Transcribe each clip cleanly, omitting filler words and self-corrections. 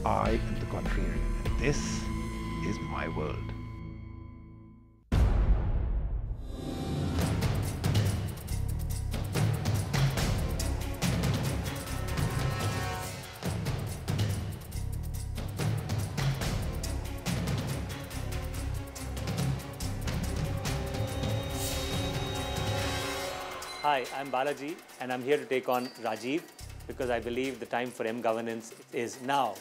I am the Contrarian, and this is my world. Hi, I'm Balaji, and I'm here to take on Rajiv because I believe the time for M-Governance is now.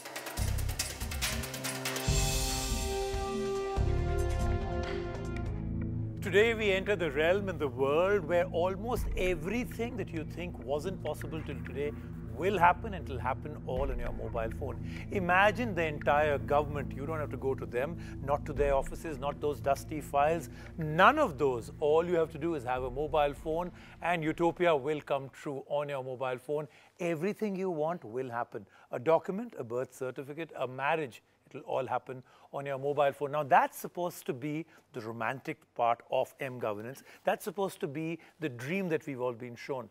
Today we enter the realm in the world where almost everything that you think wasn't possible till today will happen, and it will happen all on your mobile phone. Imagine the entire government. You don't have to go to them, not to their offices, not those dusty files, none of those. All you have to do is have a mobile phone and utopia will come true on your mobile phone. Everything you want will happen. A document, a birth certificate, a marriage, it will all happen on your mobile phone. Now that's supposed to be the romantic part of M-Governance. That's supposed to be the dream that we've all been shown.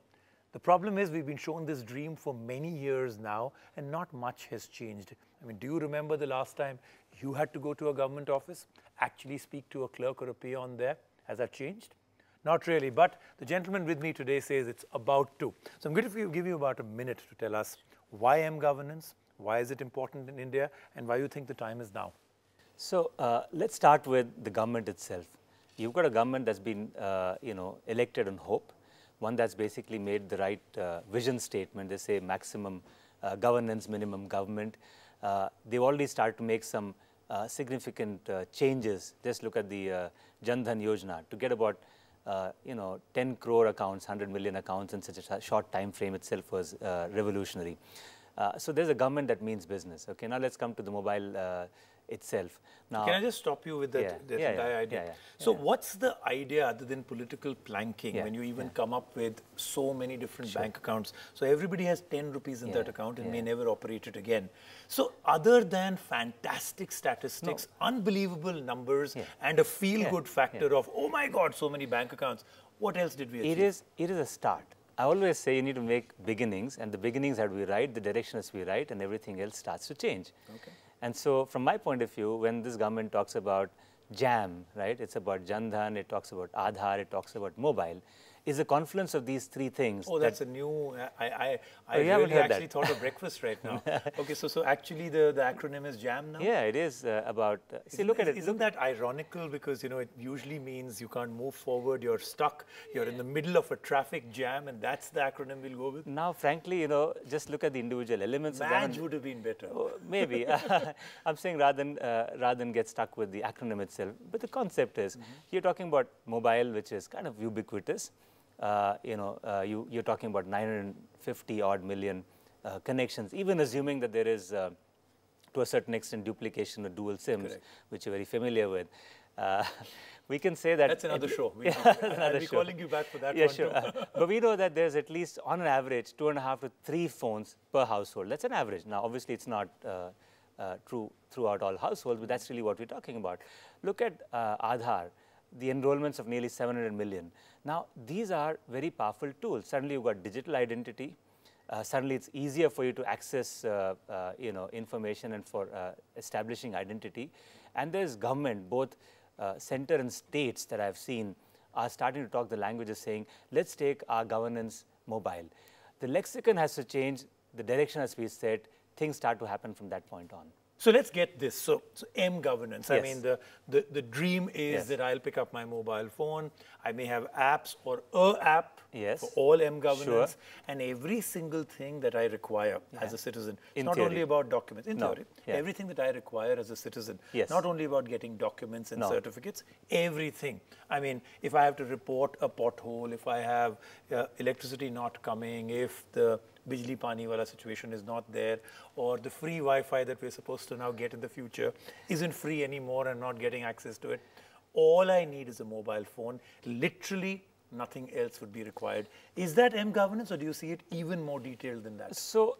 The problem is we've been shown this dream for many years now and not much has changed. I mean, do you remember the last time you had to go to a government office, actually speak to a clerk or a peon there? Has that changed? Not really, but the gentleman with me today says it's about to. So I'm going to give you about a minute to tell us why M-Governance, why is it important in India, and why you think the time is now. So let's start with the government itself. You've got a government that's been elected on hope, one that's basically made the right vision statement. They say maximum governance, minimum government. They've already started to make some significant changes. Just look at the Jan Dhan Yojana. To get about 10 crore accounts, 100 million accounts in such a short time frame itself was revolutionary. So there's a government that means business. Okay, now let's come to the mobile itself. Now, can I just stop you with that, entire idea? So what's the idea other than political planking when you even come up with so many different bank accounts? So everybody has 10 rupees in that account and may never operate it again. So other than fantastic statistics, unbelievable numbers, and a feel-good factor of, oh my God, so many bank accounts, what else did we achieve? It is a start. I always say you need to make beginnings, and the beginnings have to be right, the direction has to be right, and everything else starts to change. Okay. And so from my point of view, when this government talks about JAM, right, it's about Jan Dhan, it talks about Aadhaar, it talks about mobile, is a confluence of these three things. Oh, that's a new, I really actually thought of breakfast right now. Okay, so actually the acronym is JAM now? Yeah, it is about, see, look at it. Isn't that ironical? Because, it usually means you can't move forward, you're stuck, you're in the middle of a traffic jam, and that's the acronym we'll go with? Now, frankly, just look at the individual elements. Madge would have been better. Oh, maybe. I'm saying rather than get stuck with the acronym itself. But the concept is, you're talking about mobile, which is kind of ubiquitous. You're talking about 950 odd million connections, even assuming that there is, to a certain extent, duplication of dual SIMs, which you're very familiar with. We can say that... That's another show. I'll be calling you back for that one sure. too. But we know that there's at least, on an average, 2.5 to 3 phones per household. That's an average. Now, obviously, it's not true throughout all households, but that's really what we're talking about. Look at Aadhaar, the enrollments of nearly 700 million. Now, these are very powerful tools. Suddenly, you've got digital identity. Suddenly, it's easier for you to access, information and for establishing identity. And there's government, both center and states that I've seen are starting to talk the language of saying, let's take our governance mobile. The lexicon has to change. The direction has to be set. Things start to happen from that point on. So let's get this. So M-Governance, I mean, the dream is that I'll pick up my mobile phone. I may have apps or a app for all M-Governance, and every single thing that I require as a citizen. It's not only about documents. In theory, everything that I require as a citizen. Not only about getting documents and certificates, everything. I mean, if I have to report a pothole, if I have electricity not coming, if the Bijli Pani wala situation is not there, or the free Wi-Fi that we're supposed to now get in the future isn't free anymore and not getting access to it. All I need is a mobile phone. Literally nothing else would be required. Is that M-Governance, or do you see it even more detailed than that? So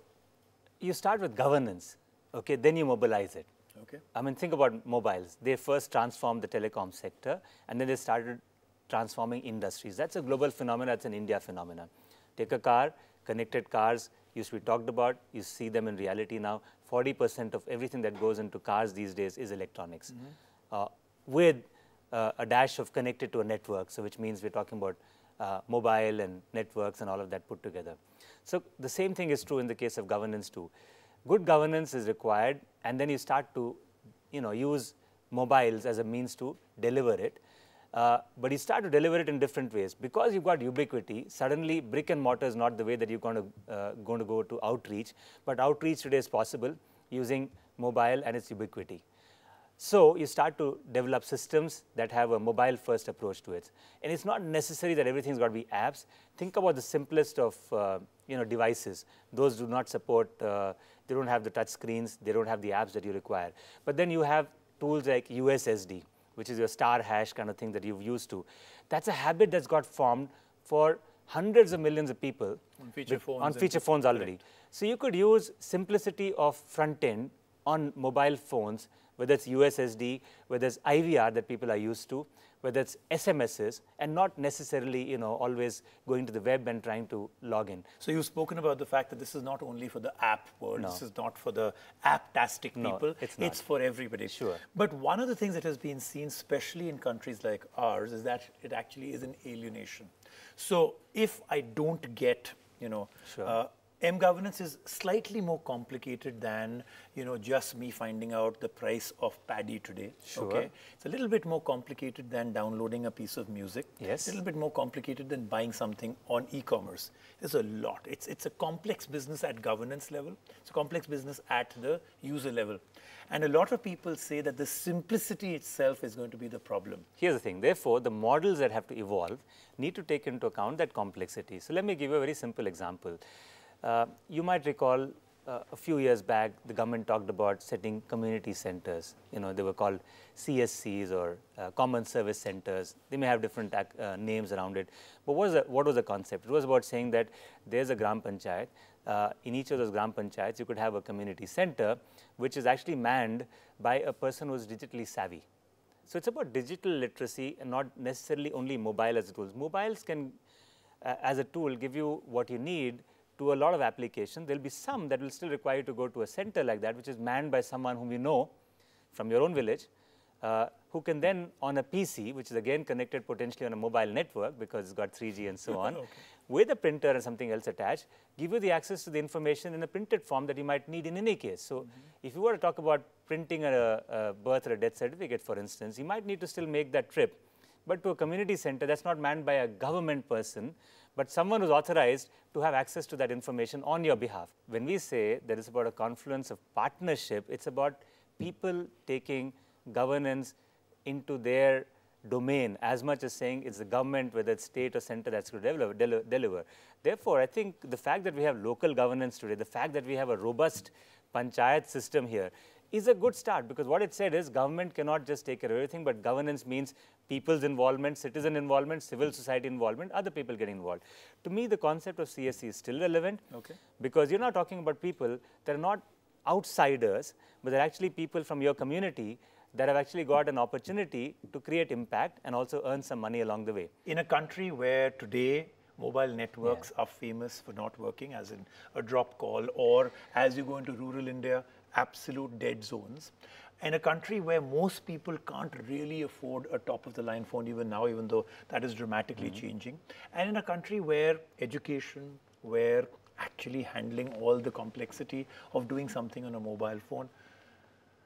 you start with governance, okay, then you mobilize it. Okay. I mean, think about mobiles. They first transformed the telecom sector, and then they started transforming industries. That's a global phenomenon. That's an India phenomenon. Take a car, connected cars used to be talked about. You see them in reality now. 40% of everything that goes into cars these days is electronics, with a dash of connected to a network. So which means we're talking about mobile and networks and all of that put together. So the same thing is true in the case of governance too. Good governance is required, and then you start to use mobiles as a means to deliver it. But you start to deliver it in different ways. Because you've got ubiquity, suddenly brick and mortar is not the way that you're going to go to outreach. But outreach today is possible using mobile and its ubiquity. So you start to develop systems that have a mobile-first approach to it. And it's not necessary that everything's got to be apps. Think about the simplest of devices. Those do not support, they don't have the touch screens, they don't have the apps that you require. But then you have tools like USSD, which is your star hash kind of thing that you've used to. That's a habit that's got formed for hundreds of millions of people on feature phones already. Right. So you could use simplicity of front end on mobile phones, whether it's USSD, whether it's IVR that people are used to, whether it's SMSs, and not necessarily always going to the web and trying to log in. So you've spoken about the fact that this is not only for the app world, this is not for the app-tastic people, it's for everybody. Sure. But one of the things that has been seen, especially in countries like ours, is that it actually is an alienation. So if I don't get, Mgovernance is slightly more complicated than, just me finding out the price of paddy today. Sure. Okay? It's a little bit more complicated than downloading a piece of music. Yes. A little bit more complicated than buying something on e-commerce. There's a lot. It's a complex business at governance level. It's a complex business at the user level. And a lot of people say that the simplicity itself is going to be the problem. Here's the thing. Therefore, the models that have to evolve need to take into account that complexity. So let me give you a very simple example. You might recall a few years back, the government talked about setting community centers. They were called CSCs or common service centers. They may have different names around it. But what was the concept? It was about saying that there's a Gram Panchayat. In each of those Gram Panchayats, you could have a community center, which is actually manned by a person who's digitally savvy. So it's about digital literacy and not necessarily only mobile as a tool. Mobiles can, as a tool, give you what you need to a lot of applications. There'll be some that will still require you to go to a center like that, which is manned by someone whom you know from your own village, who can then on a PC, which is again connected potentially on a mobile network because it's got 3G and so on, with a printer and something else attached, give you the access to the information in a printed form that you might need in any case. So if you were to talk about printing a birth or a death certificate, for instance, you might need to still make that trip. But to a community center that's not manned by a government person, but someone who's authorized to have access to that information on your behalf. When we say that it's about a confluence of partnership, it's about people taking governance into their domain as much as saying it's the government, whether it's state or center, that's to deliver. Therefore, I think the fact that we have local governance today, the fact that we have a robust panchayat system here, is a good start, because what it said is government cannot just take care of everything, but governance means people's involvement, citizen involvement, civil society involvement, other people getting involved. To me, the concept of CSC is still relevant, because you're not talking about people that are not outsiders, but they're actually people from your community that have actually got an opportunity to create impact and also earn some money along the way. In a country where today mobile networks are famous for not working, as in a drop call, or as you go into rural India, absolute dead zones. In a country where most people can't really afford a top-of-the-line phone even now, even though that is dramatically changing. And in a country where education, where actually handling all the complexity of doing something on a mobile phone,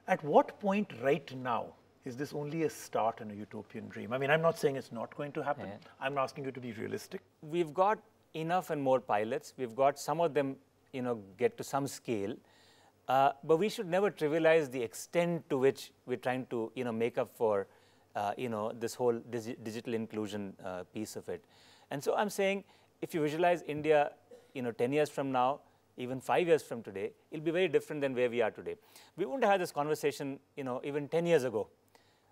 at what point right now is this only a start in a utopian dream? I mean, I'm not saying it's not going to happen. I'm asking you to be realistic. We've got enough and more pilots. We've got some of them, get to some scale. But we should never trivialize the extent to which we're trying to, make up for, this whole digital inclusion piece of it. And so I'm saying, if you visualize India, 10 years from now, even 5 years from today, it'll be very different than where we are today. We wouldn't have had this conversation, even 10 years ago,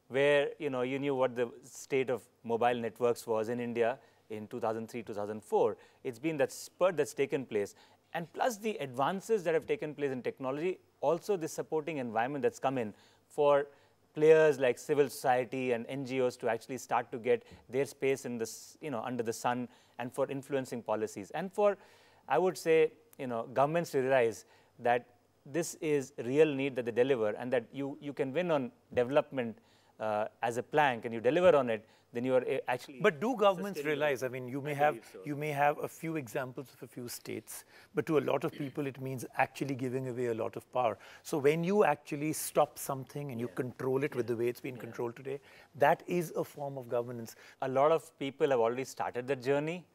where, you knew what the state of mobile networks was in India in 2003, 2004. It's been that spurt that's taken place. And plus the advances that have taken place in technology, also the supporting environment that's come in for players like civil society and NGOs to actually start to get their space in this, under the sun, and for influencing policies. And for, I would say, governments to realize that this is real need that they deliver, and that you can win on development as a plank and you deliver on it, then you are actually. But do governments realize, I mean, you may have a few examples of a few states, but to a lot of people it means actually giving away a lot of power. So when you actually stop something and you control it with the way it's been controlled today, that is a form of governance. A lot of people have already started the journey.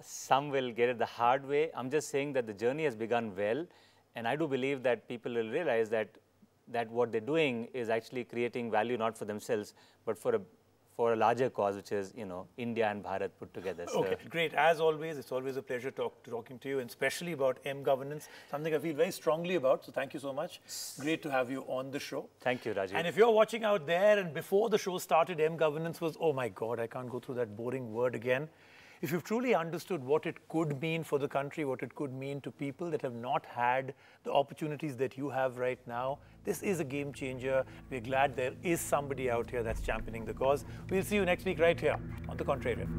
Some will get it the hard way. I'm just saying that the journey has begun well, and I do believe that people will realize that what they're doing is actually creating value not for themselves, but for a larger cause, which is, you know, India and Bharat put together. So. Okay, great. As always, it's always a pleasure talking to you, and especially about M-Governance, something I feel very strongly about. So thank you so much. Great to have you on the show. Thank you, Rajiv. And if you're watching out there and before the show started, M-Governance was, oh my God, I can't go through that boring word again. If you've truly understood what it could mean for the country, what it could mean to people that have not had the opportunities that you have right now, this is a game changer. We're glad there is somebody out here that's championing the cause. We'll see you next week right here on The Contrarian.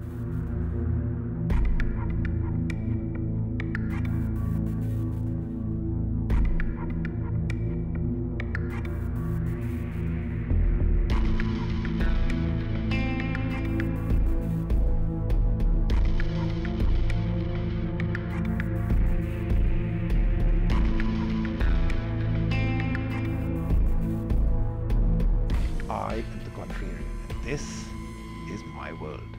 I am the Contrarian, and this is my world.